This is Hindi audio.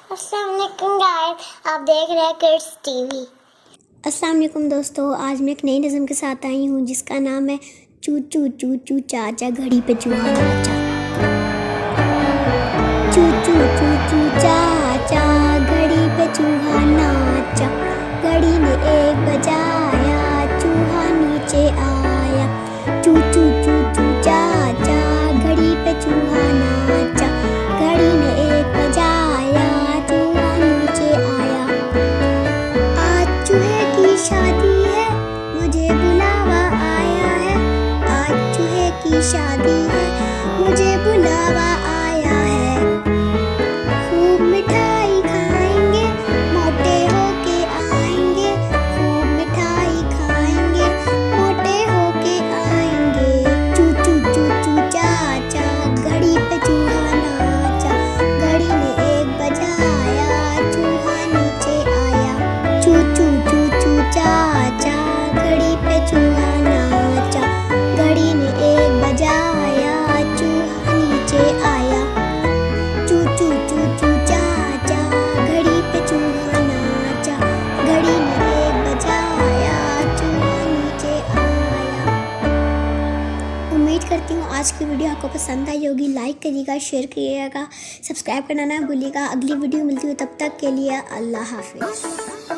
अस्सलाम वालेकुम गाइस, आप देख रहे हैं किड्स टीवी। अस्सलाम वालेकुम दोस्तों, आज मैं एक नई नज़म के साथ आई हूँ जिसका नाम है चू चू चू चू चाचा घड़ी पे चूहा नाचा। चू चू चू चू चाचा घड़ी पे चूहा नाचा, घड़ी ने एक बजाया चूहा नीचे आया। चू चू चू चू चाचा घड़ी पे चूहा नाचा, घड़ी ने एक बजाया चूहा नीचे आया। आज चूहे की शादी है, मुझे बुलावा आया है। आज चूहे की शादी है, मुझे बुलावा आया है। खूब मिठाई खाएंगे, मोटे होके आएंगे। खूब मिठाई खाएंगे, मोटे होके आएंगे। चू चू चू चू चाचा घड़ी पे चूहा नाचा, घड़ी ने एक बजाया चूहा नीचे आया। चू चू चू चू चाचा घड़ी पे चूहा नाचा, घड़ी ने एक बजाया चूहा नीचे आया। चू चू चू चू चाचा घड़ी पे चूहा नाचा, घड़ी ने एक बजाया चूहा नीचे आया। उम्मीद करती हूँ आज की वीडियो आपको पसंद आई होगी। लाइक करिएगा, शेयर करिएगा, सब्सक्राइब करना ना भूलिएगा। अगली वीडियो मिलती है, तब तक के लिए अल्लाह हाफिज़।